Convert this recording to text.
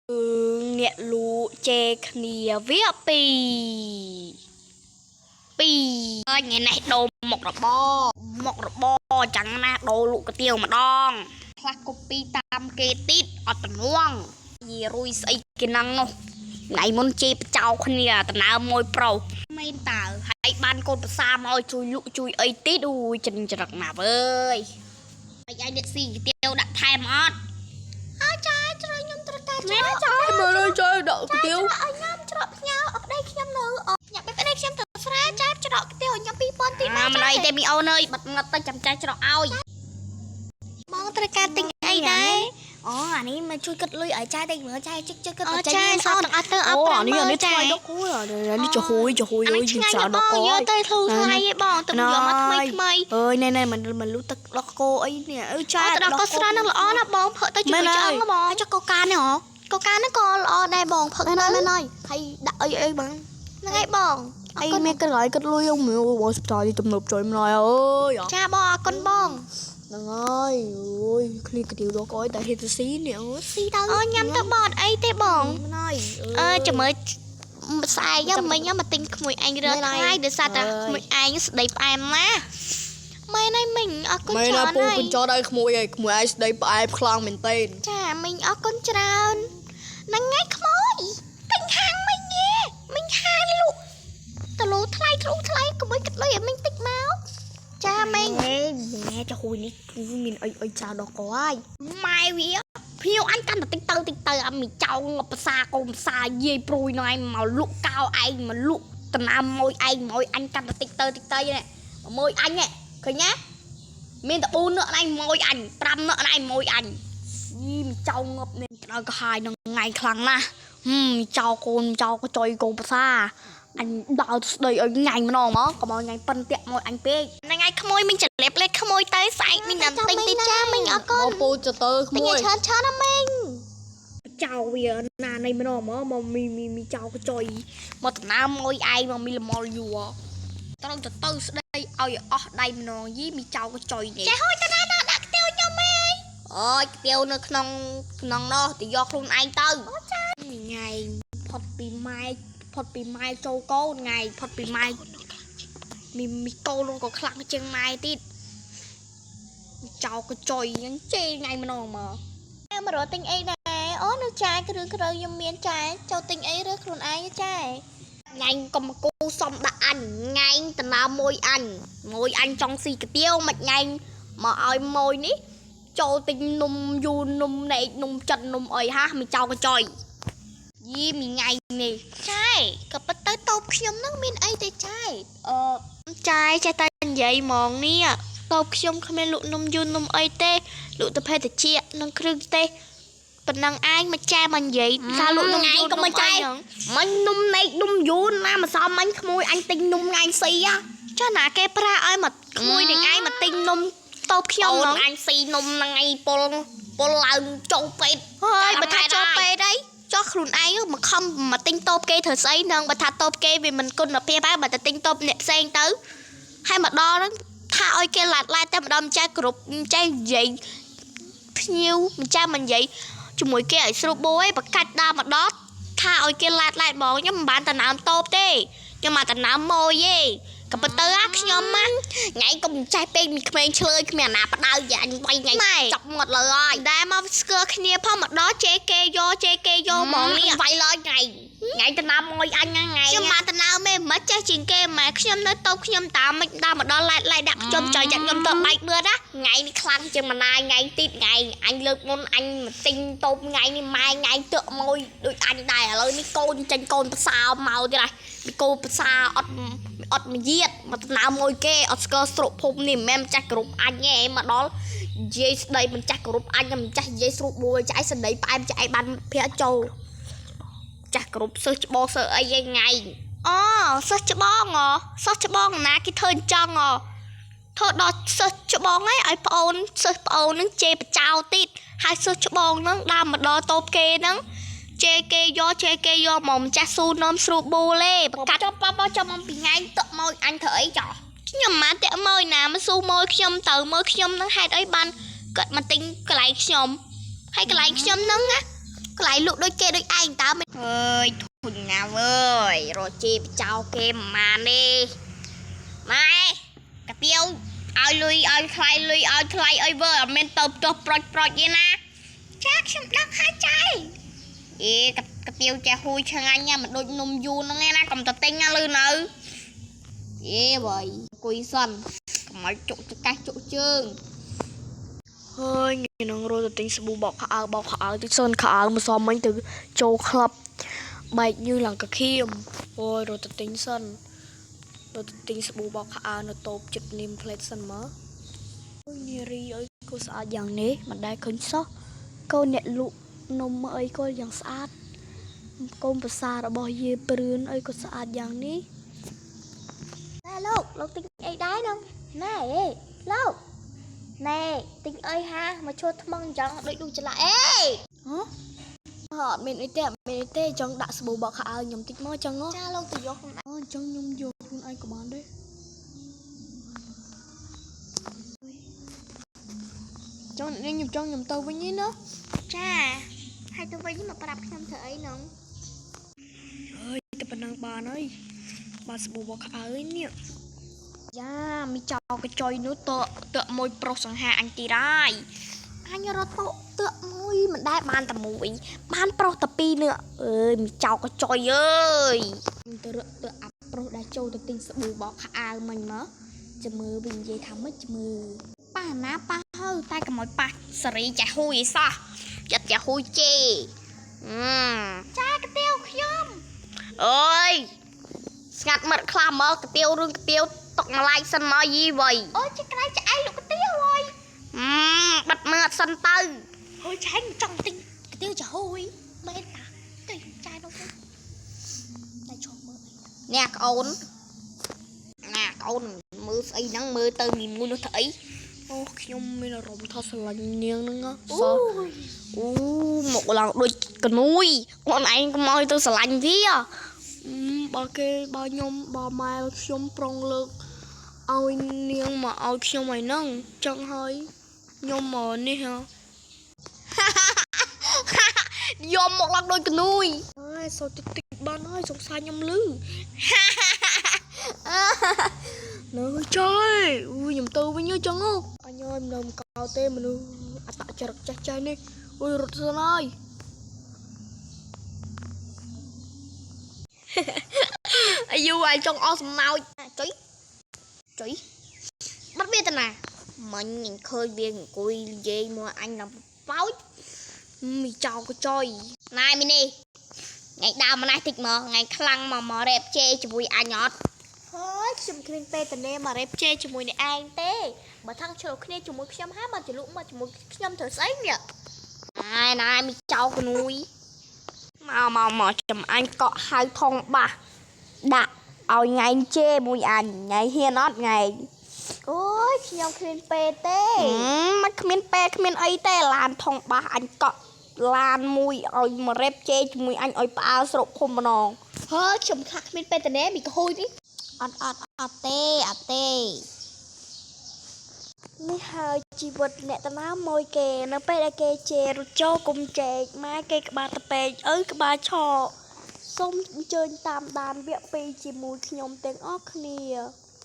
អ្នកលក់ជេរគ្នាវាពីរថ្ងៃនេះដូរមុខរបរចឹងណាដូរលក់កាទៀវម្ដងខ្លះកូពីតាមគេទៀតអត់តំណងយីរួយស្អីគេហ្នឹងនោះថ្ងៃមុនជេរបចោគ្នាតំណើមួយប្រុសមែនតើហើយបានកូនប្រសាមកជួយលក់ជួយអីទៀតអូយចិនច្រឹកណាស់អើយហើយឯងអ្នកស៊ីកាទៀវដាក់ថែមអត់អើចាជ្រោយខ្ញុំត្រូវតែមែនចាមើលចាដាក់កាទៀវឲ្យខ្ញុំច្រកផ្ញើអត់ដៃខ្ញុំនៅញ៉ាំបែបនេះខ្ញុំទៅស្រាចាច្រកកាទៀវឲ្យខ្ញុំ2000ទីមកមិនអីទេមីអូនអើយបាត់ងឹតទៅចាំចាច្រកឲ្យបងត្រូវការទិញអីដែរអូអានេះមកជួយគិតលុយឲ្យចាយតិចមើលចាយជិះគិតឲ្យចាយសតអត់ទៅអត់ប្រាំមើលចាយនេះចំហួយអើយយើងច្រើនដល់កោយកទៅធូរថ្លៃឯងបងទៅយកមកថ្មីអើយណែមិនលុះទឹកដោះគោអីនេះអើចាយដោះគោស្រស់នឹងល្អណាស់បងផឹកទៅជួយឆ្អឹងបងចុះកូកានេះហ៎កូកានេះក៏ល្អដែរបងផឹកទៅហើយដាក់អីបងហ្នឹងឯងបងអីមានកន្លែងគិតលុយôngមើលបងស្ដាយទំនប់ជួយម្ល៉េះអើយចាបងអរគុណបងហ្នឹងហើយអូយឃ្លីកាទៀវដល់កោយតែហេតុស៊ីនេះអូស៊ីទៅអូញ៉ាំទៅបត់អីទេបងហ្នឹងហើយចាំមើលស្អែកយ៉ាមិញមកទិញក្មួយឯងរើថ្ងៃដោយសារតែក្មួយឯងស្ដីផ្អែមណាម៉ែណៃមិញអរគុណច្រើនហើយម៉ែណាពូកញ្ចោដល់ក្មួយឯងស្ដីផ្អែមខ្លាំងមែនទេចាមិញអរគុណច្រើនហ្នឹងហើយក្មួយទិញហាងមិញហាងលក់តលូថ្លៃក្មួយគិតលុយឲ្យមិញតិចមកចាមិញញ៉ែចាហួយនេះមានអីច្រើនដល់កោហើយម៉ែវាភៀវអញកាន់តែតិចទៅអមីចောင်းភាសាកូនភាសាយាយព្រួយនោះឯងមកលក់កោឯងមកលក់តំណាំមួយឯងមួយអញកាន់តែតិចទៅនេះមួយអញនេះឃើញណាមានតែ4នាក់ឯងមួយអញ5នាក់ឯងមួយអញយីមីចောင်းងប់នេះដល់ក៏ហាយនឹងថ្ងៃខ្លាំងណាស់ចៅកូនក៏ចុយកូនភាសាអញដើរស្ដីឲ្យញ៉ាញ់ម្ដងមកកុំឲ្យញ៉ាញ់ប៉ិនតាក់មួយអញពេកហ្នឹងហើយក្មួយមិញចលេបលេខក្មួយទៅស្អែកមិញដល់ទិញទីចាមិញអរគុណមកពូចទៅក្មួយច្រើនណាមិញចៅវាណានៃម្ដងមកមីចៅក៏ចុយមកតំណាមួយឯងមកមីលមលយូត្រូវទៅស្ដីឲ្យអស់ដៃម្ដងយីមីចៅក៏ចុយនេះចាហួយតាណាដាក់ខ្ទៀវខ្ញុំឯងអូយខ្ទៀវនៅក្នុងនោះទៅយកខ្លួនឯងទៅមីញ៉ៃផុតពីម៉ែចូលកូនថ្ងៃផុតពីម៉ែមីកូននោះក៏ខ្លាំងជាងម៉ែទៀតចៅក៏ចុយអញ្ចឹងជេរថ្ងៃម្ដងមករត់ទិញអីដែរអូនៅចាយគ្រឿងក្រៅខ្ញុំមានចាយចូលទិញអីរើខ្លួនឯងចាយញ៉ាញ់កុំគូសុំដាក់អញញ៉ាញ់តណើមួយអញចង់ស៊ីកាទៀវមិនញ៉ាញ់មកឲ្យមួយនេះចូលទិញនំយូរនំណែកនំចិត្តនំអីហាមីចៅក៏ចុយយីមីថ្ងៃនេះចាយក៏ប៉ុន្តែតូបខ្ញុំនឹងមានអីទេចាយចាយចេះតែនិយាយហ្មងនេះតូបខ្ញុំគ្មានលក់នំយូរនំអីទេលក់តែភេទជ្ជៈនិងគ្រឿងទេសប៉ុណ្ណឹងឯងមកចែមកនិយាយថាលក់នំយូរក៏មិនចែមិននំណែកនំយូរណាមកសមមិញក្មួយអញទិញនំថ្ងៃស៊ីចាណាគេប្រាឲ្យមកក្មួយនឹងឯងមកទិញនំតូបខ្ញុំហ្នឹងអញស៊ីនំថ្ងៃពលឡើងចូលពេទ្យហើយបើថាចូលពេទ្យអីចោះខ្លួនឯងមកខំមកទិញតូបគេធ្វើស្អីនឹងបើថាតូបគេវាមិនគុណភាពហើយបើតែទិញតូបអ្នកផ្សេងទៅហើយមកដល់ហ្នឹងថាឲ្យគេឡាត់តែម្ដងម្ចាស់គ្រប់ម្ចាស់និយាយភ្ញៀវម្ចាស់មិននិយាយជាមួយគេឲ្យស្រួលបួយបកាច់ដើមមកដល់ថាឲ្យគេឡាត់បងខ្ញុំមិនបានតំណាមតូបទេខ្ញុំមកតំណាមម៉ួយទេក៏ប៉ុន្តែខ្ញុំថ្ងៃកុំចេះពេកមានក្មេងឆ្លើយគ្មានអាណាបដៅយ៉ាញ់វាយថ្ងៃចាប់មាត់លើហើយដែរមកស្គាល់គ្នាផងមកដល់ជេគេយកហ្មងនេះវាយលើថ្ងៃតំណាមមួយអញថ្ងៃខ្ញុំមកតំណាមមេមិនចេះជាងគេម៉ែខ្ញុំនៅតូបខ្ញុំតាមមិនដល់មកដល់ឡាយដាក់ខ្ញុំចុយចាក់ខ្ញុំទៅបែកមើលណាថ្ងៃនេះខ្លាំងជាងម្នាយថ្ងៃទីថ្ងៃអញលើកមុនអញមកទិញតូបថ្ងៃនេះម៉ែថ្ងៃទឹកមួយដូចអញដែរឥឡូវនេះកូនចាញ់កូនប្រសើមកទៀតហើយកូនប្រសើអត់មកយាតមកតំណាមមួយគេអត់ស្គាល់ស្រុកភូមិនេះមិនមែនម្ចាស់គ្រប់អញទេមកដល់និយាយស្ដីម្ចាស់គ្រប់អញម្ចាស់និយាយស្រួលបួយចាយស្ដីផ្អែមចាយបានភាកចូលចាស់គ្រប់សិស្សច្បងសិស្សអីថ្ងៃអូសិស្សច្បងណាគេធ្វើអញ្ចឹងធ្វើដល់សិស្សច្បងឲ្យប្អូនសិស្សប្អូននឹងជេរបចោទៀតហើយសិស្សច្បងនឹងដើរមកដល់តូបគេនឹងជេគេយកមកម្ចាស់ស៊ូនំស្រួលប៊ូលេប្រកាសចាំពីថ្ងៃទឹកមកអញធ្វើអីចោះខ្ញុំមិនតាក់មកណាមកស៊ូមកខ្ញុំទៅមើលខ្ញុំនឹងហេតុអីបានគាត់មកទិញកន្លែងខ្ញុំហើយកន្លែងខ្ញុំនឹងណា lại lụt đôi kê đôi anh tao mày ơi thùng nào ơi rồi chi chào kem mà đi này cà tiêu ai lui ai khai ai vơ men tập tập proj vậy na chắc xem đắc hai trái cà tiêu chè hui cho anh nha mà đôi nôm du nó nghe na cầm tập tinh nha lư nữ vậy quỳ sân mấy chỗ cái chỗ chương hơi nghe nó rồi tính sẽ bọc áo từ sơn khả mà so mấy từ châu club bạch như là cả khiêm ôi rồi tính sân rồi tính sẽ bọc áo nó tốt chụp niềm plate sân mớ ôi nheri ơi cô xã dạng nế mà đai khấn sót cô nhẹ lụ nôm ơi cô dạng sát cô bà xa đã bỏ dê bướn ơi cô xã dạng ní nè lâu tính ấy đái đâu nè lâu nè tính ơi ha mà cho thằng mong chẳng đợi đủ trở lại ê hả họ mình ấy tê chẳng đã sầu bọc hạ nhầm tích mơ chẳng á cha lâu từ gió không đã chẳng nhung vô con ai của bạn đấy trong nên nhầm trong nhầm tàu với nhí nữa cha hai tàu với nhí mà bà đạp nhầm thở ấy nóng ơi tập năng bà nói bà sầu bọc hạ ấy nè dạ mi chào cái chơi nữa tựa môi pro sang hạ anh tì rai anh nhớ tựa môi mình đai ban tầm mũi ban pro tập pi nữa ơi mi chào cái chơi ơi tựa áp pro đã châu tập tin sự bù bọc hạ mình mớ chờ mơ bình dây thắm mất chờ mơ pa ná pa hơi tay cầm môi pa sari chả hui sao chặt chả hui chê cha cái tiêu khiêm ơi ngặt mật khlam mơ cái tiêu tóc mà lại sân mơ gì vậy ôi chứ cái này chả ai lục cái tiêu rồi bật mưa sân tư ôi trái trong tinh cái tiêu chả hôi mê ta cái trai đâu không đây cho mơ nè con mưa xây nắng mưa tư nghìn mua nó thấy ô nhung mình là rồng thật là nhiều nữa sao một lần đôi cần nuôi con anh có môi tôi sẽ lành thế à ba nhom ba mai xung prong lực ôi niên mà ôi cho mày nâng chân hơi nhom mờ đi hả nhom một lần đôi cần nuôi ai sao tịch ba nói sống sai nhom lư nói chơi ui nhầm tư với nhớ chân không anh ơi mình đồng cào tê mình tạo chặt chặt chai đi ui rụt ra ơi ai ai trong awesome nào chuối bắt biết nè mình nhìn khơi biên cùi gì mà anh làm pháo mì chào cái chơi này mini ngày đào mà này thịt mà ngày khăn mà đẹp chê cho vui anh nhọt thôi chùm kinh tê tần nè mà đẹp chê cho mùi này anh tê mà thằng chờ khi cho mùi xem hát mà chỉ lúc mà chỉ mùi nhâm thở sấy nhỉ này mì chào cái nuôi mà chùm anh có hai thong ba đã ôi ngày chê mùi anh ngày hiên nót ngày ôi nhom kinh tê mắt kinh kinh ấy tê làm thong ba anh có lan mùi ôi mà đẹp chê cho mùi anh ôi ba sụp không mà nòng hơi chùm khắc kinh tê nè bị hôi đi ateนี่หาชีวิตเนี่ยตะน้ามอยแกนะไปได้แกเจรุโจกุมเจกมาแกกบาตะเปยกบาชอส้มเจินตามดานเบียปีจีมูขยมเต็งออกเนี่ย